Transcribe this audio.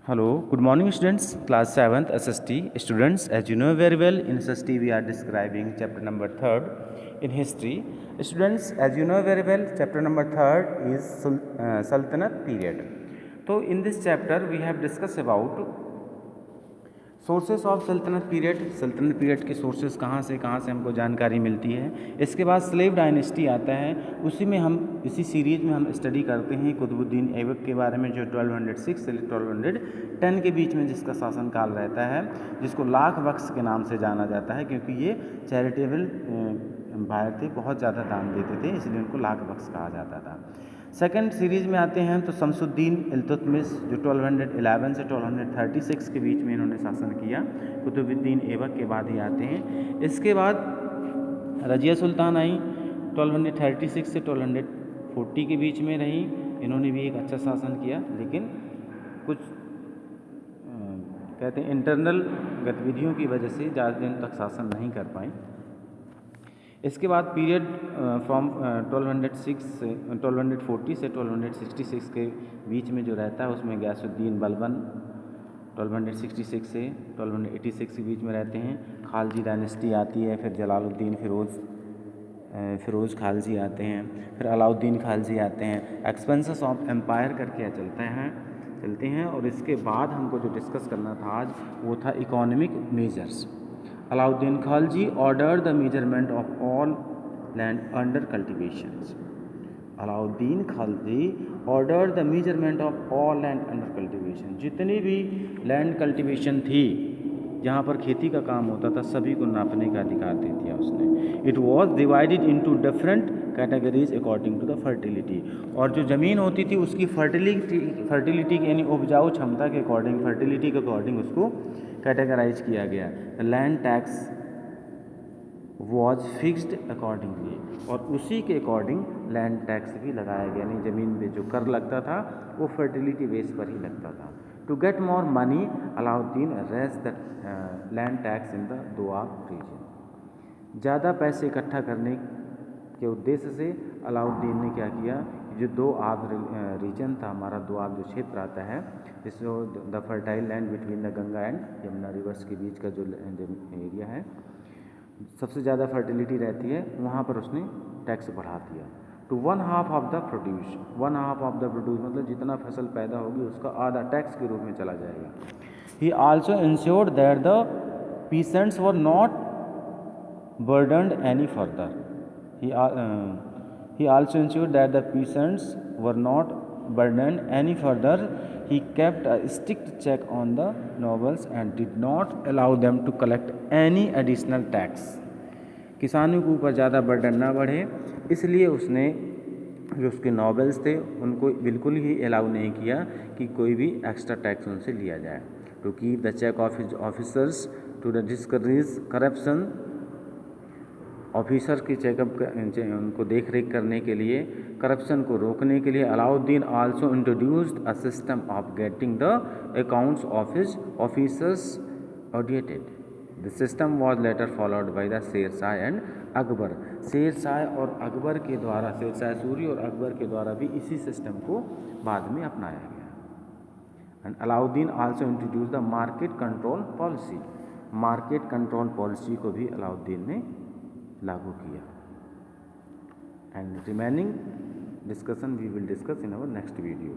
Hello, good morning students, class 7th SST. Students, as you know very well, in SST we are describing chapter number 3rd in history. Students, as you know very well, chapter number 3rd is Sultanate period. So in this chapter we have discussed about sources of सल्तनत period के sources कहाँ से हमको जानकारी मिलती है। इसके बाद स्लेव डायनेस्टी आता है, उसी में हम इसी सीरीज में हम स्टडी करते हैं कुतुबुद्दीन ऐबक के बारे में, जो 1206 से 1210 के बीच में जिसका शासनकाल रहता है, जिसको लाख बख्श के नाम से जाना जाता है, क्योंकि ये चैरिटेबल एम्पायर थे, बहुत ज़्यादा दान देते थे, इसलिए उनको लाख बख्श कहा जाता था। सेकंड सीरीज में आते हैं तो शमसुद्दीन इल्तुतमिश, जो 1211 से 1236 के बीच में इन्होंने शासन किया, कुतुबुद्दीन ऐबक के बाद ही आते हैं। इसके बाद रजिया सुल्तान आई, 1236 से 1240 के बीच में रही, इन्होंने भी एक अच्छा शासन किया, लेकिन कुछ कहते हैं इंटरनल गतिविधियों की वजह से ज़्यादा दिन तक शासन नहीं कर पाई। इसके बाद पीरियड फ्रॉम 1240 से 1266 के बीच में जो रहता है, उसमें गयासुद्दीन बलबन 1266 से 1286 के बीच में रहते हैं। खालजी डायनेस्टी आती है, फिर जलालुद्दीन फिरोज़ खालजी आते हैं, फिर अलाउद्दीन खालजी आते हैं। एक्सपेंसेस ऑफ एम्पायर करके चलते हैं। और इसके बाद हमको जो डिस्कस करना था आज, वो था economic measures. Alauddin Khalji order the measurement of all land under cultivation. Alauddin Khalji order the measurement of all land under cultivation. जितनी भी लैंड कल्टिवेशन थी, जहाँ पर खेती का काम होता था, सभी को नापने का अधिकार दे दिया उसने। It was divided into different categories according to the fertility. और जो ज़मीन होती थी उसकी फर्टिलिटी यानी उपजाऊ क्षमता के अकॉर्डिंग, फर्टिलिटी के अकॉर्डिंग उसको कैटेगराइज किया गया। Land tax was fixed accordingly, और उसी के अकॉर्डिंग लैंड टैक्स भी लगाया गया। यानी ज़मीन पे जो कर लगता था वो फर्टिलिटी बेस पर ही लगता था। To get more money, Alauddin raise the land tax in the Doab region. ज़्यादा पैसे इकट्ठा करने के उद्देश्य से अलाउद्दीन ने क्या किया, जो दोआब रीजन था, हमारा दोआब जो क्षेत्र आता है, जिसको the fertile land between the Ganga and Yamuna reverse के बीच का जो एरिया है, सबसे ज़्यादा फर्टिलिटी रहती है, वहाँ पर उसने टैक्स बढ़ा दिया। To 1/2 of the produce, 1/2 of the produce मतलब जितना फसल पैदा होगी उसका आधा टैक्स के रूप में चला जाएगा। ही also insured that the peasants were not burdened any further. He also ensured that the peasants were not burdened any further. He kept a strict check on the nobles and did not allow them to collect any additional tax. किसानों के ऊपर ज़्यादा burden ना बढ़े, इसलिए उसने जो उसके नॉबल्स थे उनको बिल्कुल ही अलाउ नहीं किया कि कोई भी एक्स्ट्रा टैक्स उनसे लिया जाए। To keep the check of his officers, to discourage corruption, officer की चेकअप उनको देख रेख करने के लिए, करप्शन को रोकने के लिए, Alauddin also introduced a system of getting the accounts of his officers audited. The system was later followed by the Sher Shah and Akbar. Sher Shah और अकबर के द्वारा, शेर शाह सूरी और अकबर के द्वारा भी इसी सिस्टम को बाद में अपनाया गया। And Alauddin also introduce the market control policy. Market control policy को भी अलाउद्दीन ने लागू किया। And remaining discussion we will discuss in our next video.